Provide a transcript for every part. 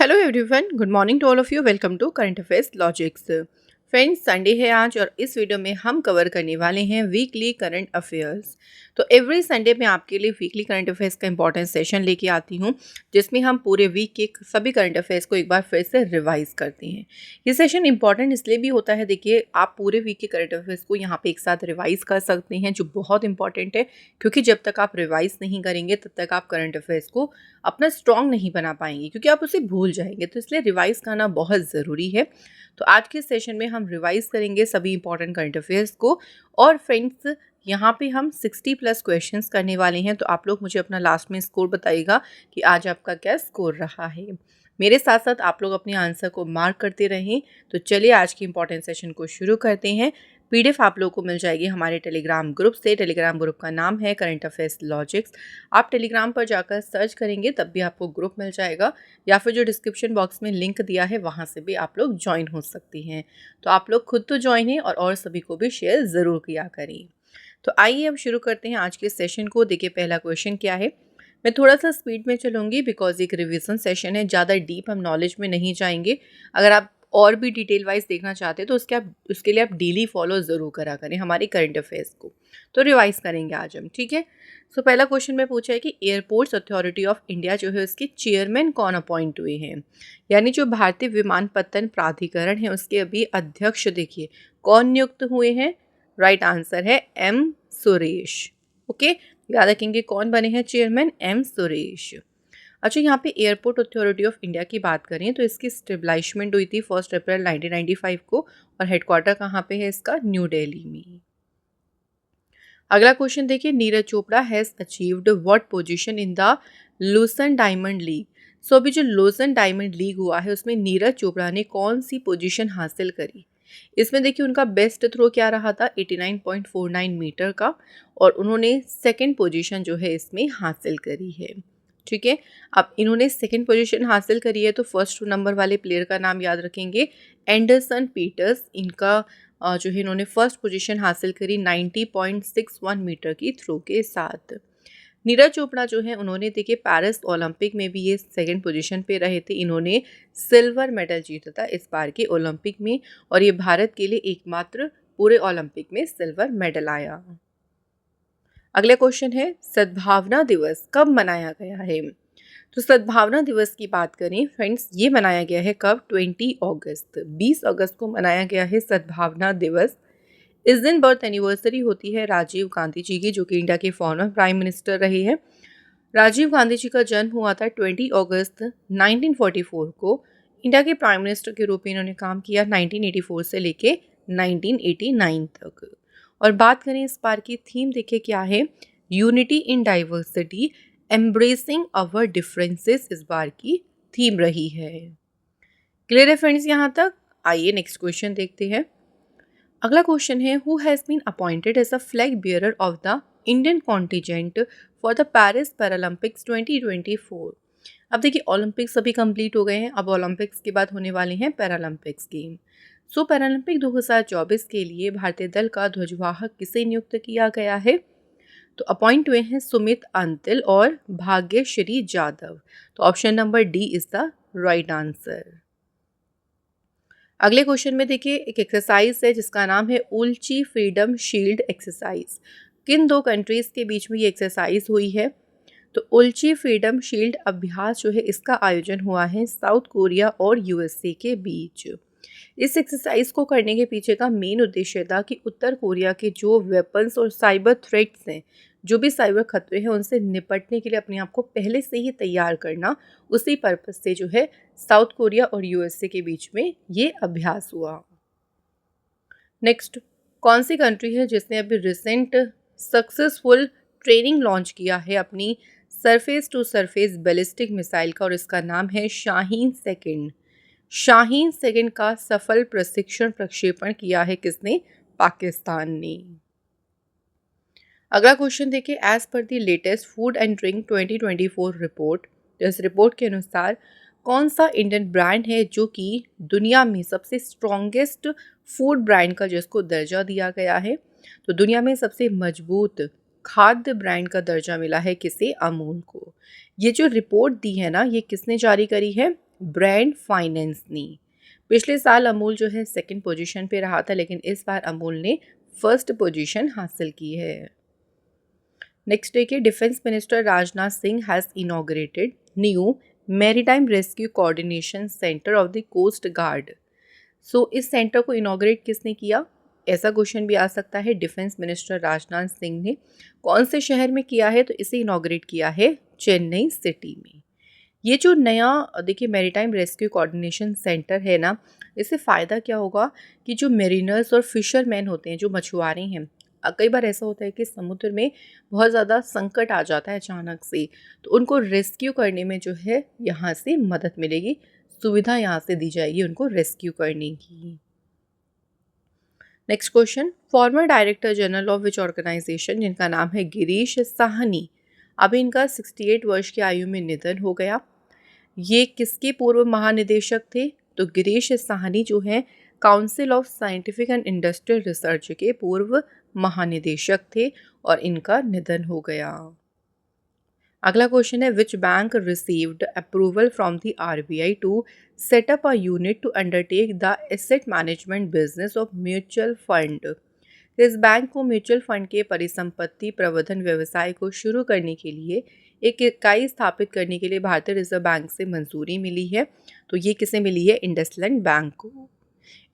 Hello everyone, good morning to all of you. Welcome to current affairs logics. Friends, Sunday है आज और इस video में हम कवर करने वाले हैं वीकली करंट अफेयर्स। तो एवरी संडे मैं आपके लिए वीकली करंट अफेयर्स का इंपॉर्टेंट सेशन लेके आती हूँ, जिसमें हम पूरे वीक के सभी करंट अफेयर्स को एक बार फिर से रिवाइज करते हैं। ये सेशन इंपॉर्टेंट इसलिए भी होता है, देखिए आप पूरे वीक के करंट अफेयर्स को यहाँ पे एक साथ रिवाइज कर सकते हैं, जो बहुत इंपॉर्टेंट है, क्योंकि जब तक आप रिवाइज नहीं करेंगे तब तक आप करंट अफेयर्स को अपना स्ट्रॉन्ग नहीं बना पाएंगे, क्योंकि आप उसे भूल जाएंगे। तो इसलिए रिवाइज करना बहुत ज़रूरी है। तो आज के सेशन में हम रिवाइज करेंगे सभी इंपॉर्टेंट करंट अफेयर्स को। और फ्रेंड्स, यहाँ पे हम 60+ क्वेश्चंस करने वाले हैं, तो आप लोग मुझे अपना लास्ट में स्कोर बताइएगा कि आज आपका क्या स्कोर रहा है। मेरे साथ साथ आप लोग अपने आंसर को मार्क करते रहें। तो चलिए आज के इंपॉर्टेंट सेशन को शुरू करते हैं। पीडीएफ आप लोगों को मिल जाएगी हमारे टेलीग्राम ग्रुप से। टेलीग्राम ग्रुप का नाम है करंट अफेयर्स लॉजिक्स। आप टेलीग्राम पर जाकर सर्च करेंगे तब भी आपको ग्रुप मिल जाएगा, या फिर जो डिस्क्रिप्शन बॉक्स में लिंक दिया है वहाँ से भी आप लोग ज्वाइन हो सकती हैं। तो आप लोग खुद तो ज्वाइन हैं और सभी को भी शेयर ज़रूर किया करें। तो आइए अब शुरू करते हैं आज के सेशन को। देखिए पहला क्वेश्चन क्या है। मैं थोड़ा सा स्पीड में चलूँगी बिकॉज एक रिवीजन सेशन है, ज़्यादा डीप हम नॉलेज में नहीं जाएंगे। अगर आप और भी डिटेल वाइज देखना चाहते हैं तो उसके लिए आप डेली फॉलो ज़रूर करा करें हमारी करंट अफेयर्स को। तो रिवाइज करेंगे आज हम, ठीक है। सो पहला क्वेश्चन में पूछा है कि एयरपोर्ट्स अथॉरिटी ऑफ इंडिया जो है उसके चेयरमैन कौन अपॉइंट हुए हैं, यानी जो भारतीय विमानपत्तन प्राधिकरण है उसके अभी अध्यक्ष देखिए कौन नियुक्त हुए हैं। राइट आंसर है एम सुरेश। ओके, याद रखेंगे कौन बने हैं चेयरमैन, एम सुरेश। अच्छा, यहाँ पे एयरपोर्ट अथॉरिटी ऑफ इंडिया की बात करें तो इसकी स्टेब्लिशमेंट हुई थी 1 अप्रैल 1995 को, और हेडक्वार्टर कहाँ पे है इसका, न्यू दिल्ली में। अगला क्वेश्चन देखिए, Neeraj Chopra has achieved what position in the Lausanne Diamond League. So अभी जो लूसन डायमंड लीग हुआ है उसमें नीरज चोपड़ा ने कौन सी पोजीशन हासिल करी। इसमें देखिए उनका बेस्ट थ्रो क्या रहा था, 89.49 मीटर का, और उन्होंने सेकंड पोजीशन जो है इसमें हासिल करी है। ठीक है, अब इन्होंने सेकंड पोजीशन हासिल करी है तो फर्स्ट नंबर वाले प्लेयर का नाम याद रखेंगे, एंडरसन पीटर्स। इनका जो है इन्होंने फर्स्ट पोजीशन हासिल करी 90.61 मीटर की थ्रो के साथ। नीरज चोपड़ा जो है उन्होंने देखिए पेरिस ओलंपिक में भी ये सेकंड पोजीशन पे रहे थे। इन्होंने सिल्वर मेडल जीता था इस बार के ओलंपिक में, और ये भारत के लिए एकमात्र पूरे ओलंपिक में सिल्वर मेडल आया। अगला क्वेश्चन है, सद्भावना दिवस कब मनाया गया है। तो सद्भावना दिवस की बात करें फ्रेंड्स, ये मनाया गया है कब, 20 अगस्त को मनाया गया है सद्भावना दिवस। इस दिन बर्थ एनिवर्सरी होती है राजीव गांधी जी की, जो कि इंडिया के फॉर्मर प्राइम मिनिस्टर रहे हैं। राजीव गांधी जी का जन्म हुआ था 20 अगस्त 1944 को। इंडिया के प्राइम मिनिस्टर के रूप में इन्होंने काम किया 1984 से लेके 1989 तक। और बात करें इस बार की थीम, देखिए क्या है, unity in diversity embracing our differences इस बार की थीम रही है। क्लियर है फ्रेंड्स यहाँ तक। आइए नेक्स्ट क्वेश्चन देखते हैं। अगला क्वेश्चन है, who has been appointed as a flag bearer of the Indian contingent for the Paris Paralympics 2024। अब देखिए ओलंपिक्स अभी कंप्लीट हो गए हैं, अब ओलंपिक्स के बाद होने वाले हैं पैरालंपिक्स गेम। सो पैरालंपिक 2024 के लिए भारतीय दल का ध्वजवाहक किसे नियुक्त किया गया है। तो अपॉइंट हुए हैं सुमित अंतिल और भाग्यश्री जाधव। तो option number D is the right answer. अगले क्वेश्चन में देखिए एक एक्सरसाइज है जिसका नाम है उल्ची फ्रीडम शील्ड एक्सरसाइज। किन दो कंट्रीज के बीच में ये एक्सरसाइज हुई है। तो उल्ची फ्रीडम शील्ड अभ्यास जो है इसका आयोजन हुआ है साउथ कोरिया और यूएसए के बीच। इस एक्सरसाइज को करने के पीछे का मेन उद्देश्य था कि उत्तर कोरिया के जो वेपन्स और साइबर थ्रेट्स हैं, जो भी साइबर खतरे हैं, उनसे निपटने के लिए अपने आप को पहले से ही तैयार करना। उसी पर्पज से जो है साउथ कोरिया और यूएसए के बीच में ये अभ्यास हुआ। नेक्स्ट, कौन सी कंट्री है जिसने अभी रिसेंट सक्सेसफुल ट्रेनिंग लॉन्च किया है अपनी surface to surface ballistic missile का, और इसका नाम है शाहीन सेकंड। शाहीन सेकंड का सफल प्रशिक्षण प्रक्षेपण किया है किसने, पाकिस्तान ने। अगला क्वेश्चन देखिए, as per the latest food and drink 2024 report, इस रिपोर्ट के अनुसार कौन सा इंडियन ब्रांड है जो कि दुनिया में सबसे स्ट्रॉन्गेस्ट फूड ब्रांड का जिसको दर्जा दिया गया है। तो दुनिया में सबसे मजबूत खाद्य ब्रांड का दर्जा मिला है किसे, अमूल को। ये जो रिपोर्ट दी है ना, ये किसने जारी करी है, ब्रांड फाइनेंस ने। पिछले साल अमूल जो है सेकंड पोजीशन पे रहा था, लेकिन इस बार अमूल ने फर्स्ट पोजीशन हासिल की है। नेक्स्ट देखिए, defence minister Rajnath Singh has inaugurated new maritime rescue coordination centre of the coast guard. So इस सेंटर को इनॉग्रेट किसने किया? ऐसा क्वेश्चन भी आ सकता है। डिफेंस मिनिस्टर राजनाथ सिंह ने कौन से शहर में किया है? तो इसे इनॉग्रेट किया है चेन्नई सिटी में। ये जो नया देखिए मैरीटाइम रेस्क्यू कोऑर्डिनेशन सेंटर है ना, इससे फ़ायदा क्या होगा कि जो मेरीनर्स और फिशरमैन होते हैं, जो मछुआरे हैं, कई बार ऐसा होता है कि समुद्र में बहुत ज़्यादा संकट आ जाता है अचानक से, तो उनको रेस्क्यू करने में जो है यहाँ से मदद मिलेगी, सुविधा यहाँ से दी जाएगी उनको रेस्क्यू करने की। Next question, former director general of which organisation, जिनका नाम है गिरीश साहनी, अभी इनका 68 वर्ष की आयु में निधन हो गया। ये किसके पूर्व महानिदेशक थे? तो गिरीश साहनी जो हैं council of scientific and industrial research के पूर्व महानिदेशक थे और इनका निधन हो गया। अगला क्वेश्चन है, which bank received approval from the RBI to set up a unit to undertake the asset management business of mutual fund. इस बैंक को म्यूचुअल फंड के परिसंपत्ति प्रबंधन व्यवसाय को शुरू करने के लिए एक इकाई स्थापित करने के लिए भारतीय रिजर्व बैंक से मंजूरी मिली है। तो ये किसे मिली है? इंडसलैंड बैंक को।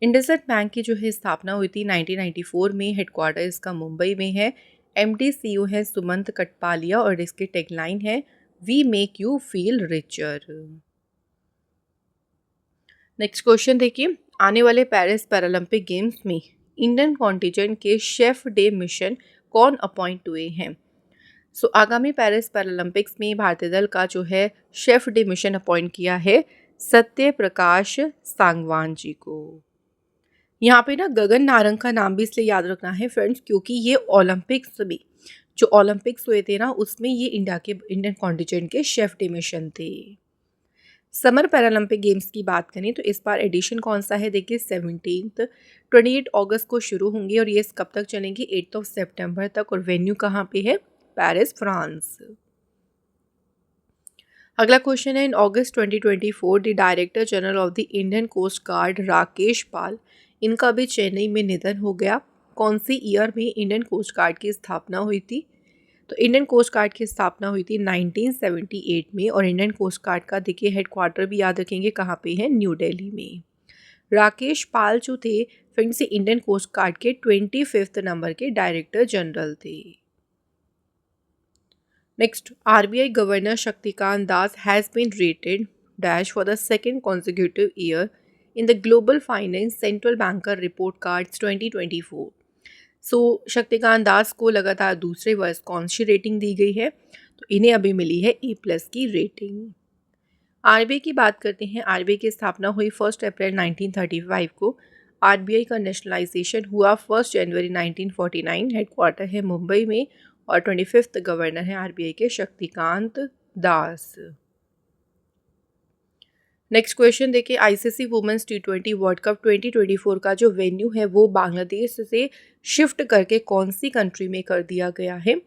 इंडसलैंड बैंक की जो है स्थापना हुई थी 1994 में। हेडक्वार्टर इसका मुंबई में है। एमडी सीईओ है सुमंत कटपालिया और इसकी टैगलाइन है we make you feel richer. Next question देखिए, आने वाले पेरिस पैरालंपिक गेम्स में इंडियन कॉन्टिजेंट के शेफ डे मिशन कौन अपॉइंट हुए हैं? सो आगामी पेरिस पैरालंपिक्स में भारतीय दल का जो है शेफ डे मिशन अपॉइंट किया है सत्य प्रकाश सांगवान जी को। यहाँ पे ना गगन नारंग का नाम भी इसलिए याद रखना है फ्रेंड्स, क्योंकि ये ओलंपिक्स में जो ओलंपिक्स हुए थे ना, उसमें ये इंडियन कॉन्टिजेंट के शेफ डे मिशन थे। समर पैरालंपिक गेम्स की बात करें तो इस बार एडिशन कौन सा है? देखिए 28 अगस्त को शुरू होंगे और ये कब तक चलेंगी? 8 सितंबर तक। और वेन्यू कहाँ पे है? Paris, France. अगला क्वेश्चन है, in August 2024 the director general of the Indian coast guard Rakesh Pal, इनका भी चेन्नई में निधन हो गया। कौन सी ईयर में इंडियन कोस्ट गार्ड की स्थापना हुई थी? तो इंडियन कोस्ट गार्ड की स्थापना हुई थी 1978 में। और इंडियन कोस्ट गार्ड का देखिए हेडक्वार्टर भी याद रखेंगे कहाँ पे है? न्यू दिल्ली में। राकेश पाल जो थे फिर से इंडियन कोस्ट गार्ड के 25वें नंबर के डायरेक्टर जनरल थे। Next, RBI governor Shaktikanta Das has been rated dash for the second consecutive year in the global finance central banker report cards 2024। So Shaktikanta Das को लगातार दूसरे वर्ष कौन सी रेटिंग दी गई है? तो इन्हें अभी मिली है E+ की रेटिंग। आरबीआई की बात करते हैं। आरबीआई की स्थापना हुई 1 अप्रैल 1935 को। आरबीआई का नेशनलाइजेशन हुआ 1 जनवरी 1949। हेडक्वार्टर है मुंबई में और 25th गवर्नर हैं आरबीआई के शक्तिकांत दास। नेक्स्ट क्वेश्चन देखिए, ICC women's T20 world cup 2024 का जो वेन्यू है वो बांग्लादेश से शिफ्ट करके कौन सी कंट्री में कर दिया गया है?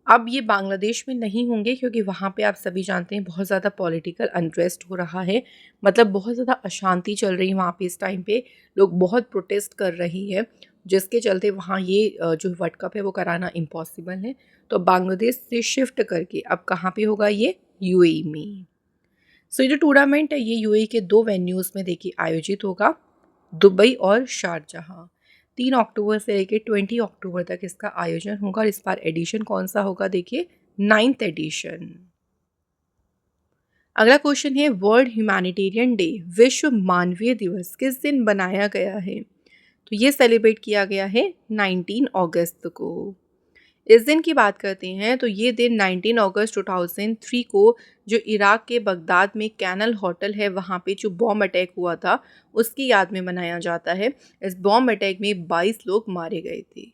अब ये बांग्लादेश में नहीं होंगे क्योंकि वहाँ पे आप सभी जानते हैं बहुत ज़्यादा पॉलिटिकल अनरेस्ट हो रहा है, मतलब बहुत ज़्यादा अशांति चल रही है वहाँ पे। इस टाइम पे लोग बहुत प्रोटेस्ट कर रही है, जिसके चलते वहाँ ये जो वर्ल्ड कप है वो कराना इम्पॉसिबल है। तो बांग्लादेश से शिफ्ट करके अब कहाँ पे होगा? ये यूएई में। सो ये जो टूर्नामेंट है ये यूएई के 2 वेन्यूज़ में देखिए आयोजित होगा, दुबई और शारजहां। 3 अक्टूबर से लेकर 20 अक्टूबर तक इसका आयोजन होगा। और इस बार एडिशन कौन सा होगा? देखिए 9th एडिशन। अगला क्वेश्चन है, वर्ल्ड ह्यूमैनिटेरियन डे, विश्व मानवीय दिवस किस दिन बनाया गया है? तो ये सेलिब्रेट किया गया है 19 अगस्त को। इस दिन की बात करते हैं तो ये दिन 19 अगस्त 2003 को जो इराक के बगदाद में कैनल होटल है वहाँ पे जो बॉम्ब अटैक हुआ था उसकी याद में मनाया जाता है। इस बॉम्ब अटैक में 22 लोग मारे गए थे।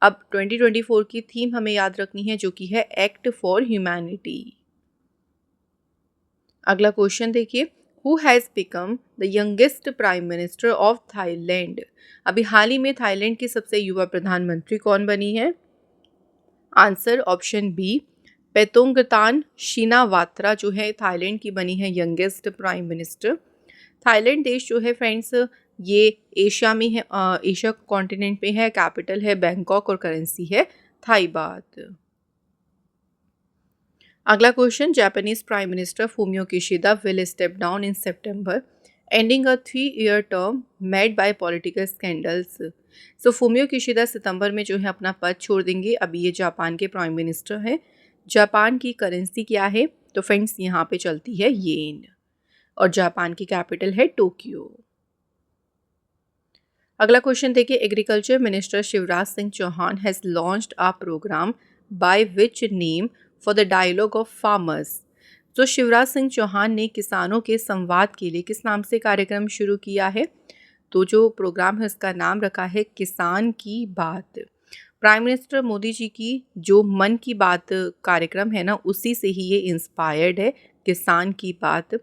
अब 2024 की थीम हमें याद रखनी है जो कि है एक्ट फॉर ह्यूमैनिटी। अगला क्वेश्चन देखिए, who has become the youngest prime minister of Thailand? अभी हाल ही में थाईलैंड की सबसे युवा प्रधानमंत्री कौन बनी है? आंसर ऑप्शन बी, पेतोंगतान शिनावात्रा जो है थाईलैंड की बनी है यंगेस्ट प्राइम मिनिस्टर। थाईलैंड देश जो है फ्रेंड्स ये एशिया में है, एशिया कॉन्टिनेंट पे है। कैपिटल है बैंकॉक और करेंसी है थाई बात। अगला question, Japanese prime minister Fumio Kishida will step down in September ending a 3-year term marred by political scandals. So Fumio Kishida सितंबर में जो है अपना पद छोड़ देंगे। अभी ये जापान के प्राइम मिनिस्टर हैं। जापान की करेंसी क्या है? तो फ्रेंड्स यहाँ पे चलती है येन और जापान की कैपिटल है टोक्यो। अगला क्वेश्चन देखिए, agriculture minister Shivraj Singh Chouhan has launched a programme by which name for the dialogue of farmers. तो शिवराज सिंह चौहान ने किसानों के संवाद के लिए किस नाम से कार्यक्रम शुरू किया है? तो जो प्रोग्राम है उसका नाम रखा है किसान की बात। प्राइम मिनिस्टर मोदी जी की जो मन की बात कार्यक्रम है ना, उसी से ही ये इंस्पायर्ड है, किसान की बात।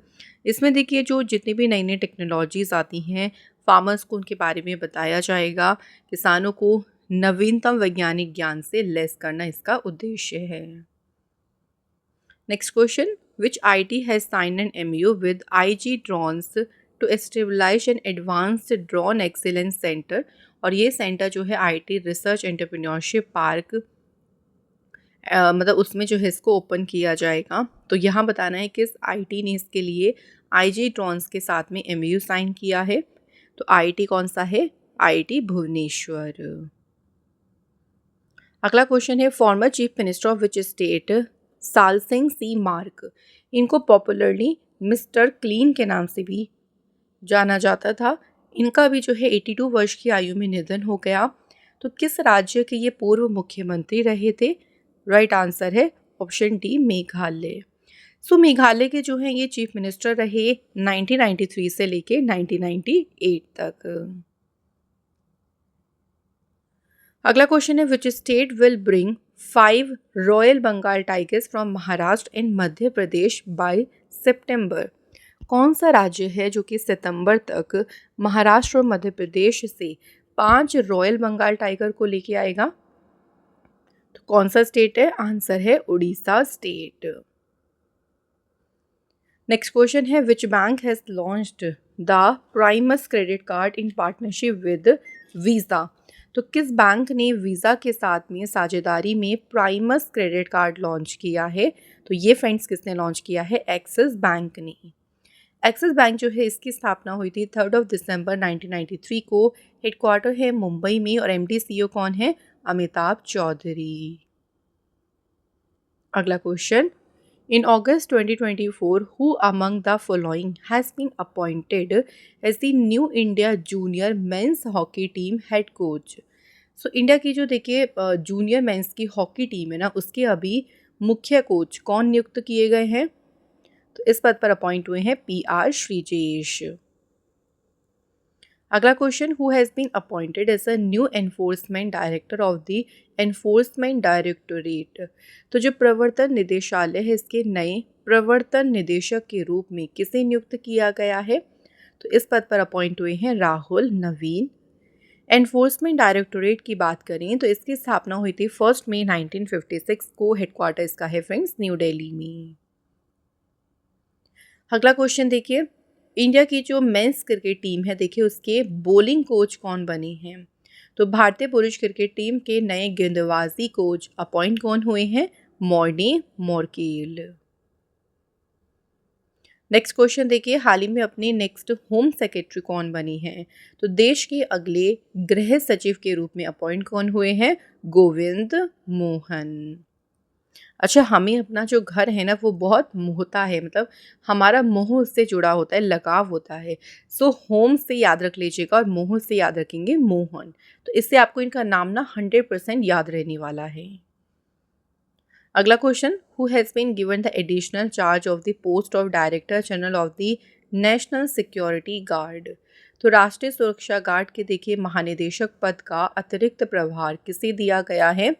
इसमें देखिए जो जितनी भी नई नई टेक्नोलॉजीज़ आती हैं, फार्मर्स को उनके बारे में बताया जाएगा। किसानों को नवीनतम वैज्ञानिक ज्ञान से लैस करना इसका उद्देश्य है। Next question, which IT has signed an MOU with IG drones to establish an advanced drone excellence centre. और ये सेंटर जो है IT रिसर्च एंटरप्रेन्योरशिप पार्क मतलब उसमें जो है इसको ओपन किया जाएगा। तो यहाँ बताना है किस IT ने इसके लिए IG ड्रोन्स के साथ में MOU साइन किया है। तो IT कौन सा है? IT भुवनेश्वर। अगला क्वेश्चन है, former chief minister of which state Salseng C Marak. इनको पॉपुलरली मिस्टर क्लीन के नाम से भी जाना जाता था। इनका भी जो है 82 वर्ष की आयु में निधन हो गया। तो किस राज्य के ये पूर्व मुख्यमंत्री रहे थे? राइट आंसर है ऑप्शन डी, मेघालय। सो मेघालय के जो हैं ये चीफ मिनिस्टर रहे 1993 से लेके 1998 तक। अगला क्वेश्चन है, which state will bring 5 royal Bengal tigers from Maharashtra in Madhya Pradesh by September. कौन सा राज्य है जो कि सितंबर तक महाराष्ट्र और मध्य प्रदेश से 5 रॉयल बंगाल टाइगर को लेके आएगा? तो कौन सा स्टेट है? आंसर है उड़ीसा स्टेट। नेक्स्ट क्वेश्चन है, which bank has launched the Primus credit card in partnership with visa. तो किस बैंक ने वीज़ा के साथ में साझेदारी में प्राइमस क्रेडिट कार्ड लॉन्च किया है? तो ये फ्रेंड्स किसने लॉन्च किया है? एक्सिस बैंक ने। एक्सिस बैंक जो है इसकी स्थापना हुई थी 3 दिसंबर 1993 को। हेडक्वार्टर है मुंबई में और MD CEO कौन है? अमिताभ चौधरी। अगला question, in August 2024 who among the following has been appointed as the new India junior men's hockey team head coach। So India की जो देखिए जूनियर मेंस की हॉकी टीम है ना, उसके अभी मुख्य कोच कौन नियुक्त किए गए हैं? तो इस पद पर अपॉइंट हुए हैं PR श्रीजेश। अगला question, who has been appointed as a new enforcement director of the enforcement directorate. तो जो प्रवर्तन निदेशालय है इसके नए प्रवर्तन निदेशक के रूप में किसे नियुक्त किया गया है? तो इस पद पर अपॉइंट हुए हैं राहुल नवीन। एनफोर्समेंट डायरेक्टोरेट की बात करें तो इसकी स्थापना हुई थी 1 मई 1956 को। हेडक्वार्टर इसका है फ्रेंड्स न्यू दिल्ली में। अगला क्वेश्चन देखिए, इंडिया की जो मेंस क्रिकेट टीम है देखिए उसके बॉलिंग कोच कौन बने हैं? तो भारतीय पुरुष क्रिकेट टीम के नए गेंदबाजी कोच अपॉइंट कौन हुए हैं? Morny Morkel. नेक्स्ट क्वेश्चन देखिए, हाल ही में अपनी नेक्स्ट होम सेक्रेटरी कौन बनी है? तो देश के अगले गृह सचिव के रूप में अपॉइंट कौन हुए हैं? गोविंद मोहन। अच्छा, हमें अपना जो घर है ना वो बहुत मोहता है, मतलब हमारा मोह उससे जुड़ा होता है, लगाव होता है। सो होम से याद रख लीजिएगा और मोह से याद रखेंगे मोहन। तो इससे आपको इनका नाम ना 100% याद रहने वाला है। अगला question, who has been given the additional charge of the post of director general of the national security guard. तो राष्ट्रीय सुरक्षा गार्ड के देखिए महानिदेशक पद का अतिरिक्त प्रभार किसे दिया गया है?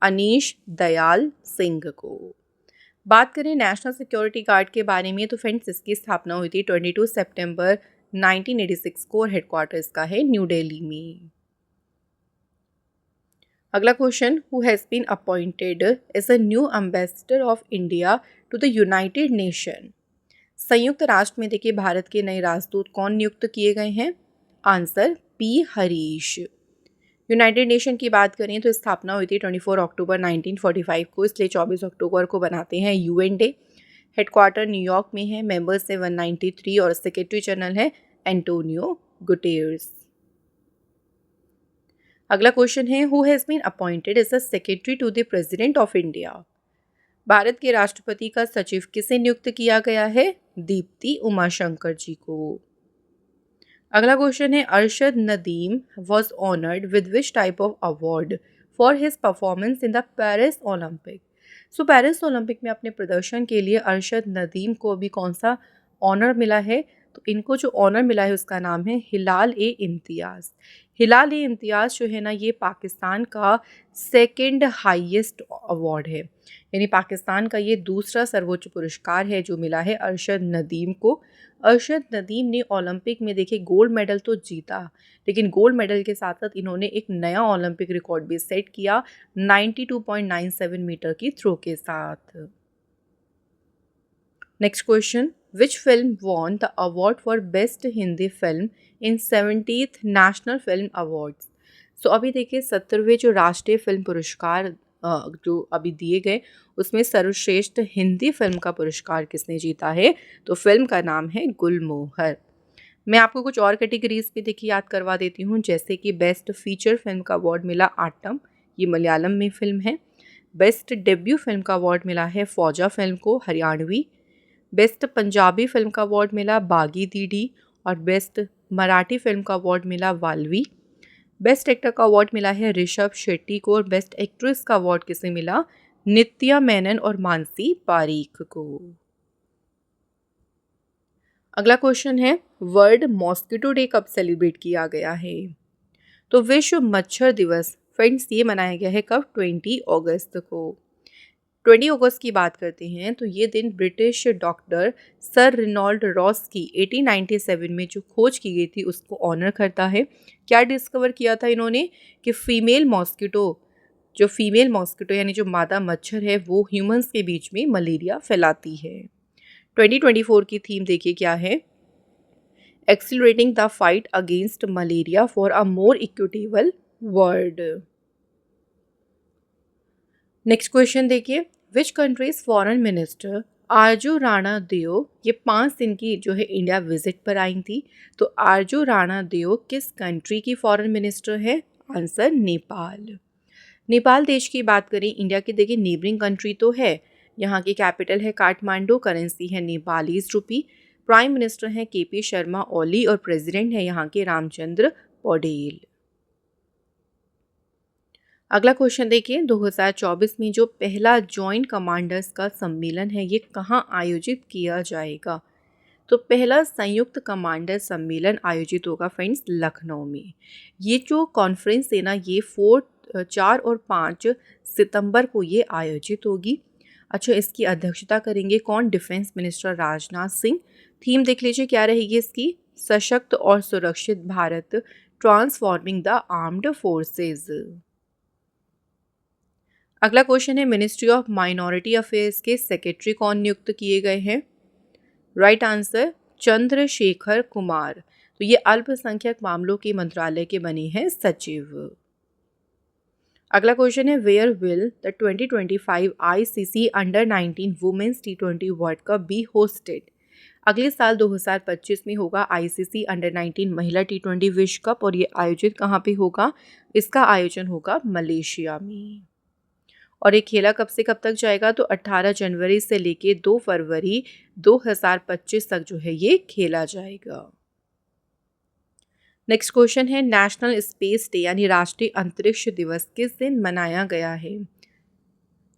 अनीश दयाल सिंह को। बात करें नेशनल सिक्योरिटी गार्ड के बारे में तो फ्रेंड्स इसकी स्थापना हुई थी 22 सितंबर 1986 को और हेडक्वार्टर इसका है न्यू दिल्ली में। अगला question, who has been appointed as a new ambassador of India to the united nation. संयुक्त राष्ट्र में देखिए भारत के नए राजदूत कौन नियुक्त किए गए हैं? Answer P Harish. United nation की बात करें तो स्थापना हुई थी 24 अक्टूबर 1945 को, इसलिए 24 अक्टूबर को बनाते हैं यूएन डे। हेडक्वार्टर न्यूयॉर्क में है, मेंबर्स है 193 और सेक्रेटरी जनरल है एंटोनियो गुटेरेस। अगला क्वेश्चन है, who has been appointed as the secretary to the president of India. Bharat के राष्ट्रपति का सचिव किसे नियुक्त किया गया है? दीप्ति उमाशंकर जी को। अगला क्वेश्चन है, Arshad Nadeem was honoured with which type of award for his performance in the Paris Olympic. So Paris Olympic में अपने प्रदर्शन के लिए अरशद नदीम को अभी कौन सा ऑनर मिला है? तो इनको जो ऑनर मिला है उसका नाम है हिलाल ए इम्तियाज़। हिलाल ए इम्तियाज़ जो है ना, ये पाकिस्तान का सेकंड हाईएस्ट अवार्ड है, यानी पाकिस्तान का ये दूसरा सर्वोच्च पुरस्कार है जो मिला है अरशद नदीम को। अरशद नदीम ने ओलंपिक में देखिए गोल्ड मेडल तो जीता, लेकिन गोल्ड मेडल के साथ साथ इन्होंने एक नया ओलंपिक रिकॉर्ड भी सेट किया 92.97 मीटर की थ्रो के साथ। Next question, which film won the award for best Hindi film in 70th national film awards. So अभी देखिए 70वें जो राष्ट्रीय फिल्म पुरस्कार जो अभी दिए गए उसमें सर्वश्रेष्ठ हिंदी फिल्म का पुरस्कार किसने जीता है? तो फिल्म का नाम है गुलमोहर। मैं आपको कुछ और कैटेगरीज भी देखिए याद करवा देती हूँ, जैसे कि बेस्ट फीचर फिल्म का अवार्ड मिला आटम, ये मलयालम में फिल्म है। बेस्ट डेब्यू फिल्म का अवार्ड मिला है फौजा फिल्म को, हरियाणवी। बेस्ट पंजाबी फिल्म का अवार्ड मिला बागी दीदी, और बेस्ट मराठी फिल्म का अवार्ड मिला वाल्वी। बेस्ट एक्टर का अवार्ड मिला है ऋषभ शेट्टी को, और बेस्ट एक्ट्रेस का अवार्ड किसे मिला? नित्या मेनन और मानसी पारीख को। अगला क्वेश्चन है, वर्ल्ड मॉस्किटो डे कब सेलिब्रेट किया गया है? तो विश्व मच्छर दिवस फ्रेंड्स ये मनाया गया है कब? 20 अगस्त को। 20 अगस्त की बात करते हैं तो ये दिन British doctor sir Ronald Ross की 1897 में जो खोज की गई थी उसको ऑनर करता है। क्या डिस्कवर किया था इन्होंने? कि फीमेल मॉस्किटो यानी जो मादा मच्छर है वो ह्यूमंस के बीच में मलेरिया फैलाती है। 2024 की थीम देखिए क्या है? Accelerating the fight against malaria for a more equitable world. Next question देखिए, विच कंट्रीज फॉरेन मिनिस्टर आरजू राणा देओ, ये 5 दिन की जो है इंडिया विजिट पर आई थी। तो आरजू राणा देओ किस कंट्री की फॉरेन मिनिस्टर है? आंसर नेपाल। नेपाल देश की बात करें, इंडिया की देखिए नेबरिंग कंट्री तो है। यहाँ की कैपिटल है काठमांडू, करेंसी है नेपालीज रुपी, प्राइम मिनिस्टर हैं केपी शर्मा ओली और प्रेसिडेंट है यहाँ के रामचंद्र पौडेल। अगला क्वेश्चन देखिए, 2024 में जो पहला जॉइंट कमांडर्स का सम्मेलन है ये कहाँ आयोजित किया जाएगा? तो पहला संयुक्त कमांडर सम्मेलन आयोजित होगा फ्रेंड्स लखनऊ में। ये जो कॉन्फ्रेंस है ना, ये 4 और 5 सितंबर को ये आयोजित होगी। अच्छा, इसकी अध्यक्षता करेंगे कौन? Defence minister Rajnath Singh. Theme देख लीजिए क्या रहेगी इसकी? सशक्त और सुरक्षित Bharat, transforming the armed forces. अगला क्वेश्चन है, मिनिस्ट्री ऑफ माइनॉरिटी अफेयर्स के सेक्रेटरी कौन नियुक्त किए गए हैं? Right answer Chandrashekhar Kumar. तो ये अल्पसंख्यक मामलों के मंत्रालय के बने हैं सचिव। अगला क्वेश्चन है, where will the 2025 ICC under nineteen women's T20 world cup be hosted? अगले साल 2025 में होगा आईसीसी अंडर-19 महिला T20 विश्व कप, और ये आयोजित कहाँ पे होगा? इसका आयोजन होगा मलेशिया में। और ये खेला कब से कब तक जाएगा? तो 18 जनवरी से लेके 2 फरवरी 2025 तक जो है ये खेला जाएगा। नेक्स्ट क्वेश्चन है, नेशनल स्पेस डे यानी राष्ट्रीय अंतरिक्ष दिवस किस दिन मनाया गया है?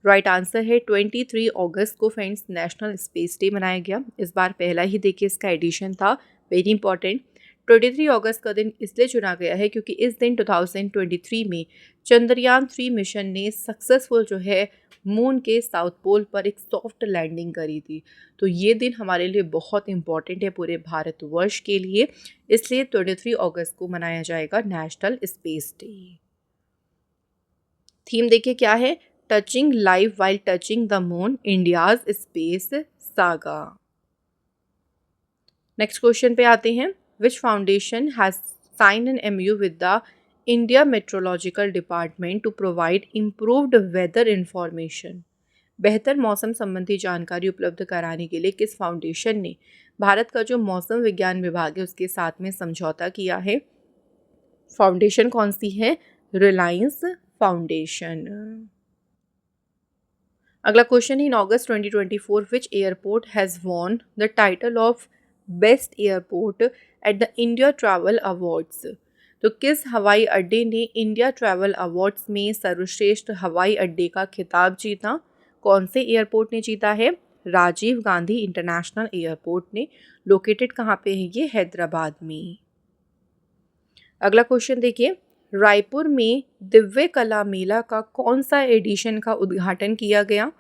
राइट आंसर है 23 अगस्त को फ्रेंड्स नेशनल स्पेस डे मनाया गया। इस बार पहला ही देखिए इसका एडिशन था, वेरी इंपॉर्टेंट। 23 अगस्त का दिन इसलिए चुना गया है क्योंकि इस दिन 2023 में चंद्रयान 3 मिशन ने सक्सेसफुल जो है मून के साउथ पोल पर एक सॉफ्ट लैंडिंग करी थी। तो ये दिन हमारे लिए बहुत इंपॉर्टेंट है पूरे भारतवर्ष के लिए, इसलिए 23 अगस्त को मनाया जाएगा नेशनल स्पेस डे। थीम देखिए क्या है, touching life while touching the moon, India's space saga. Next question पे आते हैं, which foundation has sign an MU with the India meteorological department to provide improved weather information. बेहतर मौसम संबंधी जानकारी उपलब्ध कराने के लिए किस फाउंडेशन ने भारत का जो मौसम विज्ञान विभाग है उसके साथ में समझौता किया है? फाउंडेशन कौन सी है? रिलायंस फाउंडेशन। अगला क्वेश्चन है, in August 2024 which airport has won the title of best airport at the India travel awards. तो किस हवाई अड्डे ने इंडिया ट्रैवल अवार्ड्स में सर्वश्रेष्ठ हवाई अड्डे का खिताब जीता? कौन से एयरपोर्ट ने जीता है? राजीव गांधी इंटरनेशनल एयरपोर्ट ने। लोकेटेड कहाँ पे है ये? हैदराबाद में। अगला क्वेश्चन देखिए, रायपुर में दिव्य कला मेला का कौन सा एडिशन का उद्घाटन किया गया?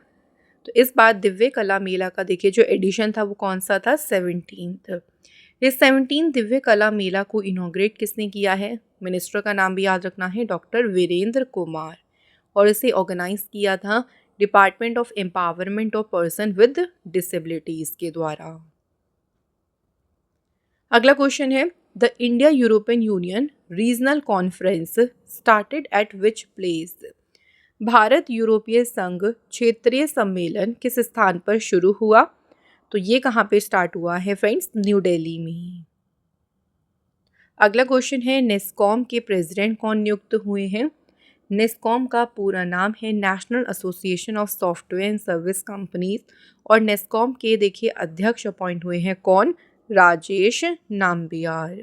तो इस बार दिव्य कला मेला का देखिए जो एडिशन था वो कौन सा था? 17th। इस 17 दिव्य कला मेला को इनॉग्रेट किसने किया है? मिनिस्टर का नाम भी याद रखना है, डॉक्टर वीरेंद्र कुमार। और इसे ऑर्गेनाइज किया था department of empowerment of person with disabilities के द्वारा। अगला क्वेश्चन है, the India European union regional conference started at which place. Bharat यूरोपीय संघ क्षेत्रीय सम्मेलन किस स्थान पर शुरू हुआ? तो ये कहाँ पे स्टार्ट हुआ है फ्रेंड्स? न्यू दिल्ली में। अगला क्वेश्चन है, नेस्कॉम के प्रेसिडेंट कौन नियुक्त हुए हैं? नेस्कॉम का पूरा नाम है national association of software and service companies. और नेस्कॉम के देखिए अध्यक्ष अपॉइंट हुए हैं कौन? राजेश नाम्बियार।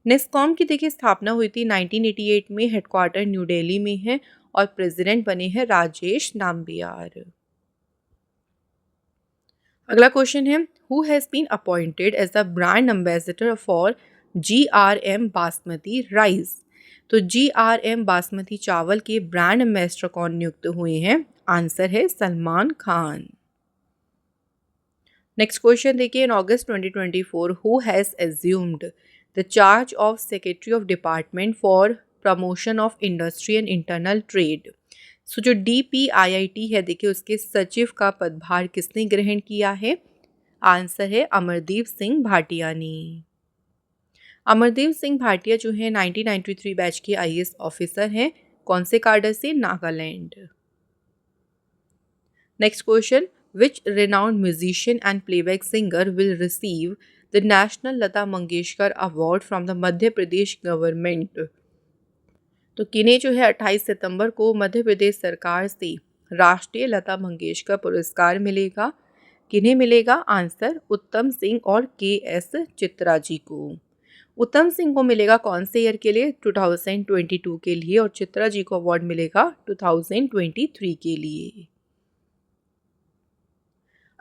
नेस्कॉम की देखिए स्थापना हुई थी 1988 में, हेडक्वार्टर न्यू दिल्ली में है और प्रेसिडेंट बने हैं राजेश नाम्बियार। अगला क्वेश्चन है, who has been appointed as the brand ambassador for GRM basmati rice. तो GRM बासमती चावल के ब्रांड एम्बेसडर कौन नियुक्त हुए हैं? आंसर है सलमान खान। नेक्स्ट क्वेश्चन देखिए, in August 2024 who has assumed the charge of secretary of department for promotion of industry and internal trade. So जो DPIIT है देखिए उसके सचिव का पदभार किसने ग्रहण किया है? आंसर है अमरदीप सिंह भाटिया ने। अमरदीप सिंह भाटिया जो है 1993 बैच के IAS ऑफिसर हैं। कौन से कार्डर से? Nagaland. Next question, which renowned musician and playback singer will receive the national Lata Mangeshkar award from the Madhya Pradesh government. तो किन्हें जो है 28 सितंबर को मध्य प्रदेश सरकार से राष्ट्रीय लता मंगेशकर पुरस्कार मिलेगा। किन्हें मिलेगा? आंसर उत्तम सिंह और KS चित्रा जी को। उत्तम सिंह को मिलेगा कौन से ईयर के लिए? 2022 के लिए। और चित्रा जी को अवार्ड मिलेगा 2023 के लिए।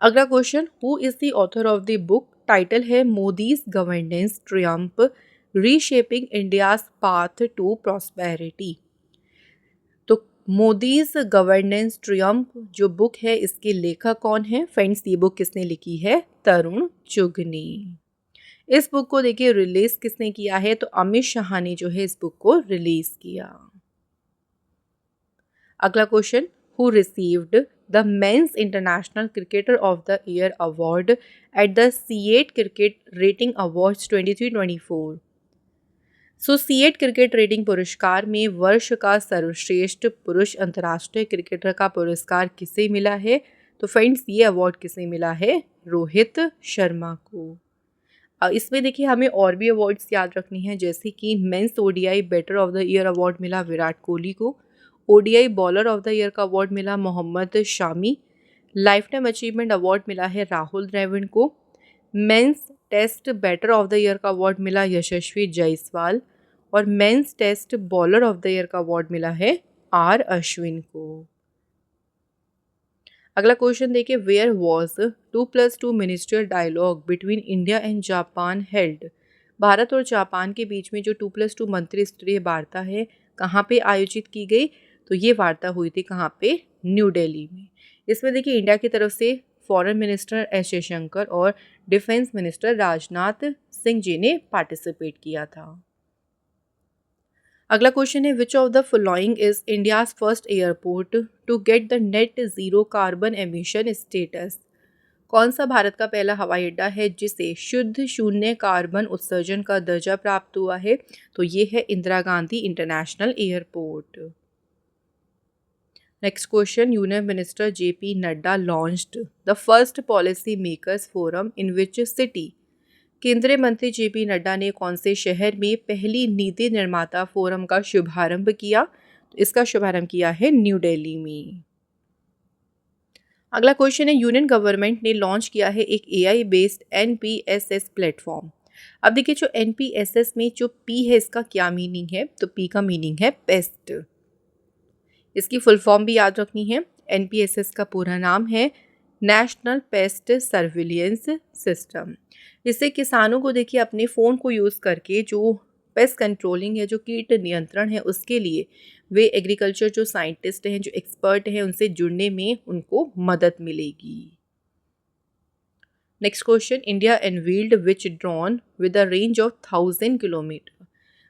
अगला question, who is the author of the book? Title है Modi's governance triumph reshaping India's path to prosperity. तो मोदीज गवर्नेंस ट्रियम्फ जो बुक है इसके लेखक कौन है? फ्रेंड्स ये बुक किसने लिखी है? तरुण चुग ने। इस बुक को देखिए रिलीज किसने किया है? तो अमित शाह ने जो है इस बुक को रिलीज किया। अगला question, who received the men's international cricketer of the year award at the C8 cricket rating awards 23-24। So C8 cricket rating पुरस्कार में वर्ष का सर्वश्रेष्ठ पुरुष अंतर्राष्ट्रीय क्रिकेटर का पुरस्कार किसे मिला है? तो फ्रेंड्स ये अवार्ड किसे मिला है? रोहित शर्मा को। इसमें देखिए हमें और भी अवार्ड्स याद रखनी है, जैसे कि men's ODI batter of the year award मिला विराट कोहली को। ODI bowler of the year का अवार्ड मिला Mohammed Shami. Lifetime achievement award मिला है राहुल द्रविड़ को। Men's test batter of the year का अवार्ड मिला यशस्वी जायसवाल। और men's test bowler of the year का अवार्ड मिला है R अश्विन को। अगला क्वेश्चन देखिए, where was 2+2 ministerial dialogue between India and Japan held. भारत और जापान के बीच में जो 2+2 मंत्री स्तरीय वार्ता है कहाँ पे आयोजित की गई? तो ये वार्ता हुई थी कहाँ पे? न्यू दिल्ली में। इसमें देखिए इंडिया की तरफ से फॉरेन मिनिस्टर S जयशंकर और डिफेंस मिनिस्टर राजनाथ सिंह जी ने पार्टिसिपेट किया था। अगला क्वेश्चन है which of the following is India's first airport to get the net zero carbon emission status. कौन सा भारत का पहला हवाई अड्डा है जिसे शुद्ध शून्य कार्बन उत्सर्जन का दर्जा प्राप्त हुआ है? तो ये है Indira Gandhi international airport. Next question, union minister JP Nadda launched the first policy makers forum in which city. केंद्रीय मंत्री जेपी नड्डा ने कौन से शहर में पहली नीति निर्माता फोरम का शुभारंभ किया? तो इसका शुभारंभ किया है न्यू दिल्ली में। अगला क्वेश्चन है यूनियन गवर्नमेंट ने लॉन्च किया है एक एआई बेस्ड एनपीएसएस प्लेटफॉर्म। अब देखिए जो एनपीएसएस में जो पी है इसका क्या मीनिंग है? तो पी का मीनिंग है पेस्ट। इसकी फुल फॉर्म भी याद रखनी है। एनपीएसएस का पूरा नाम है नेशनल पेस्ट सर्विलियंस सिस्टम। इससे किसानों को देखिए अपने फ़ोन को यूज़ करके जो पेस्ट कंट्रोलिंग है, जो कीट नियंत्रण है, उसके लिए वे एग्रीकल्चर जो साइंटिस्ट हैं, जो एक्सपर्ट हैं, उनसे जुड़ने में उनको मदद मिलेगी। Next question, India unveiled which drone with a range of 1000 kilometre.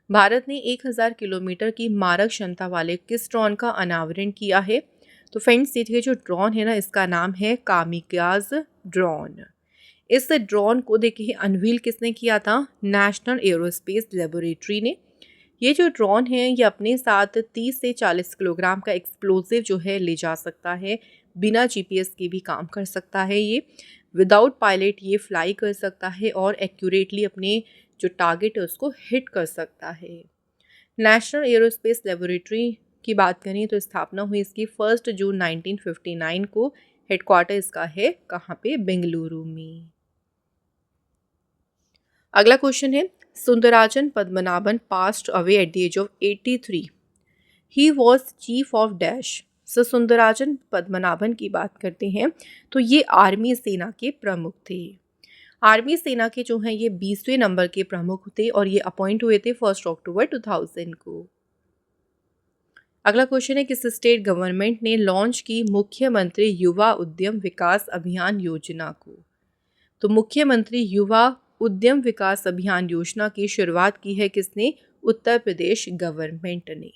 Bharat ने 1000 किलोमीटर की मारक क्षमता वाले किस ड्रोन का अनावरण किया है? तो फ्रेंड्स देखिए जो ड्रोन है ना, इसका नाम है कामिकाज ड्रोन। इस ड्रोन को देखिए अनवील किसने किया था? नेशनल एरोस्पेस लेबोरेटरी ने। ये जो ड्रोन है ये अपने साथ 30 से 40 किलोग्राम का एक्सप्लोजिव जो है ले जा सकता है। बिना जीपीएस के भी काम कर सकता है। ये विदाउट पायलट ये फ्लाई कर सकता है और एक्यूरेटली अपने जो टारगेट है उसको हिट कर सकता है। नेशनल एरोस्पेस लेबोरेटरी की बात करें तो स्थापना हुई इसकी 1 जून 1959 को। हेडक्वार्टर इसका है कहाँ पे? बेंगलुरु में। अगला क्वेश्चन है Sundararajan Padmanabhan passed away at the age of 83। He was chief of dash. Sundararajan Padmanabhan की बात करते हैं तो ये आर्मी सेना के प्रमुख थे। आर्मी सेना के जो हैं ये 20वें नंबर के प्रमुख थे और ये अपॉइंट हुए थे 1 अक्टूबर 2000 को। अगला क्वेश्चन है किस स्टेट गवर्नमेंट ने लॉन्च की मुख्यमंत्री युवा उद्यम विकास अभियान योजना को? तो मुख्यमंत्री युवा उद्यम विकास अभियान योजना की शुरुआत की है किसने? उत्तर प्रदेश गवर्नमेंट ने।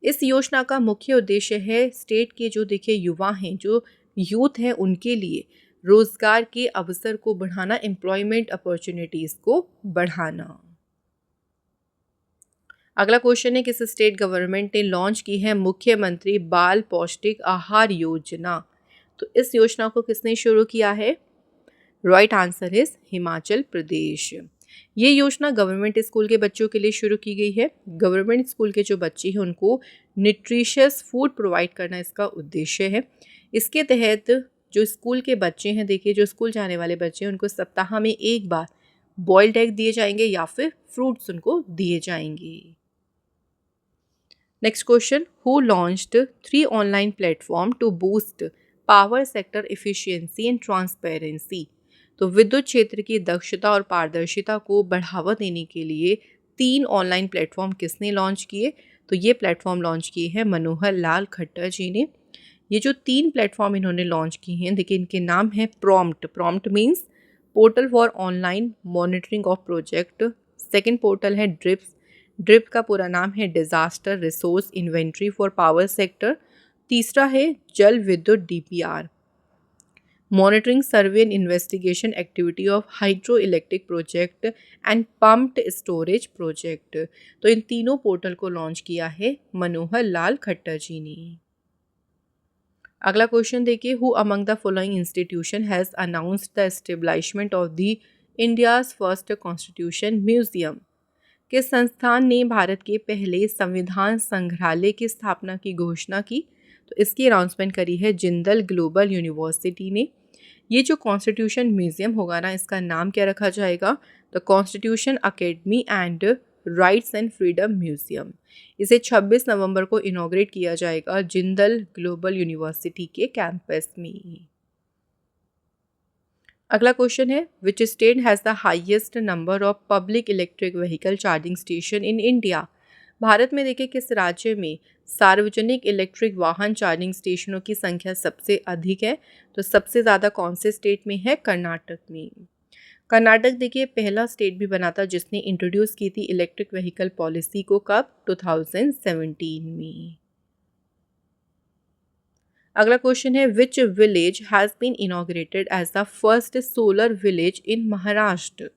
इस योजना का मुख्य उद्देश्य है स्टेट के जो देखिए युवा हैं, जो यूथ हैं, उनके लिए रोजगार के अवसर को बढ़ाना, एम्प्लॉयमेंट अपॉर्चुनिटीज को बढ़ाना। अगला क्वेश्चन है किस स्टेट गवर्नमेंट ने लॉन्च की है मुख्यमंत्री बाल पौष्टिक आहार योजना? तो इस योजना को किसने शुरू किया है? Right answer is Himachal Pradesh. ये योजना गवर्नमेंट स्कूल के बच्चों के लिए शुरू की गई है। गवर्नमेंट स्कूल के जो बच्चे हैं उनको न्यूट्रिशियस फूड प्रोवाइड करना इसका उद्देश्य है। इसके तहत जो स्कूल के बच्चे हैं, देखिए जो स्कूल जाने वाले बच्चे हैं उनको सप्ताह में एक बार बॉइल्ड एग दिए जाएंगे या फिर फ्रूट्स उनको दिए जाएंगे। Next question, who launched 3 online platform to boost power sector efficiency and transparency. तो विद्युत क्षेत्र की दक्षता और पारदर्शिता को बढ़ावा देने के लिए 3 ऑनलाइन प्लेटफॉर्म किसने लॉन्च किए? तो ये प्लेटफॉर्म लॉन्च किए हैं मनोहर लाल खट्टर जी ने। ये जो 3 प्लेटफॉर्म इन्होंने लॉन्च किए हैं, देखिए इनके नाम है prompt. Prompt means portal for online monitoring of project. Second portal है ड्रिप्स। ड्रिप का पूरा नाम है disaster resource inventory for power sector. तीसरा है जल विद्युत DPR, monitoring survey and investigation activity of hydro electric project and pumped storage project. तो इन तीनों पोर्टल को लॉन्च किया है मनोहर लाल खट्टर जी ने। अगला क्वेश्चन देखिए, who among the following institution has announced the establishment of the India's first constitution museum. किस संस्थान ने भारत के पहले संविधान संग्रहालय की स्थापना की घोषणा की? तो इसकी अनाउंसमेंट करी है जिंदल ग्लोबल यूनिवर्सिटी ने। ये जो कॉन्स्टिट्यूशन म्यूजियम होगा ना, इसका नाम क्या रखा जाएगा? The constitution academy and rights and freedom museum. इसे 26 नवंबर को इनॉग्रेट किया जाएगा जिंदल ग्लोबल यूनिवर्सिटी के कैंपस में। अगला क्वेश्चन है which state has the highest number of public electric vehicle charging station in India. Bharat में देखिए किस राज्य में सार्वजनिक इलेक्ट्रिक वाहन चार्जिंग स्टेशनों की संख्या सबसे अधिक है? तो सबसे ज़्यादा कौन से स्टेट में है? कर्नाटक में। कर्नाटक देखिए पहला स्टेट भी बना था जिसने इंट्रोड्यूस की थी इलेक्ट्रिक व्हीकल पॉलिसी को, कब? 2017 में। अगला क्वेश्चन है which village has been inaugurated as the first solar village in Maharashtra.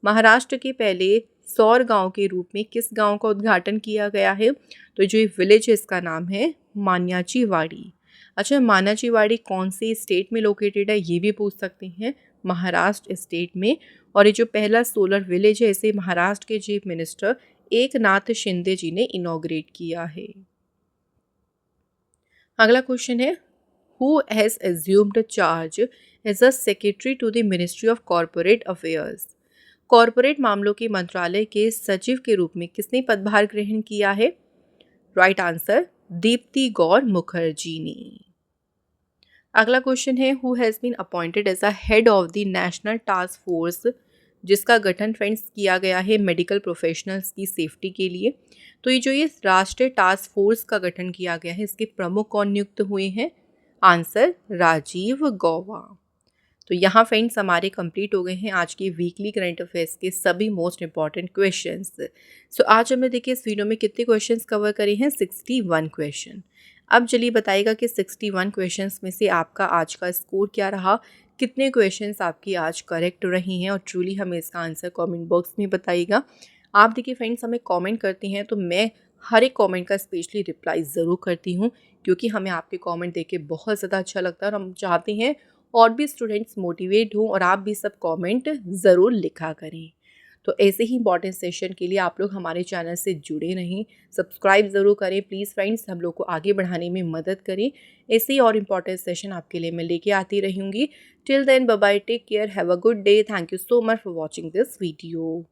Maharashtra के पहले सौर गांव के रूप में किस गांव का उद्घाटन किया गया है? तो जो ये विलेज है इसका नाम है मान्याचीवाड़ी। अच्छा, मान्याचीवाड़ी कौन से स्टेट में लोकेटेड है ये भी पूछ सकते हैं, महाराष्ट्र स्टेट में। और ये जो पहला सोलर विलेज है इसे महाराष्ट्र के चीफ मिनिस्टर एकनाथ शिंदे जी ने इनॉग्रेट किया है। अगला क्वेश्चन है who has assumed charge as a secretary to the ministry of corporate affairs. Corporate मामलों के मंत्रालय के सचिव के रूप में किसने पदभार ग्रहण किया है? राइट आंसर दीप्ति गौर मुखर्जी ने। अगला क्वेश्चन है who has been appointed as a head of the national task force, जिसका गठन फ्रेंड्स किया गया है मेडिकल प्रोफेशनल्स की सेफ्टी के लिए। तो ये राष्ट्रीय टास्क फोर्स का गठन किया गया है, इसके प्रमुख कौन नियुक्त हुए हैं? आंसर राजीव गौबा। तो यहाँ फ्रेंड्स हमारे कंप्लीट हो गए हैं आज की वीकली करंट अफेयर्स के सभी मोस्ट इंपॉर्टेंट क्वेश्चंस। सो आज हमने देखिए इस वीडियो में कितने क्वेश्चंस कवर करे हैं? 61 क्वेश्चन। अब चलिए बताइएगा कि 61 क्वेश्चंस में से आपका आज का स्कोर क्या रहा, कितने क्वेश्चंस आपकी आज करेक्ट रही हैं, और ट्रूली हमें इसका आंसर कमेंट बॉक्स में बताइएगा। आप देखिए फ्रेंड्स हमें कमेंट करते हैं तो मैं हर एक कमेंट का स्पेशली रिप्लाई ज़रूर करती हूँ, क्योंकि हमें आपके कमेंट देख के बहुत ज़्यादा अच्छा लगता है और हम चाहते हैं और भी स्टूडेंट्स मोटिवेट हों और आप भी सब कमेंट ज़रूर लिखा करें। तो ऐसे ही इंपॉर्टेंट सेशन के लिए आप लोग हमारे चैनल से जुड़े रहें, सब्सक्राइब ज़रूर करें प्लीज़ फ्रेंड्स, हम लोग को आगे बढ़ाने में मदद करें। ऐसे ही और इंपॉर्टेंट सेशन आपके लिए मैं लेके आती रहूँगी। Till then bye bye, take care, have a good day, thank you so much for watching this video.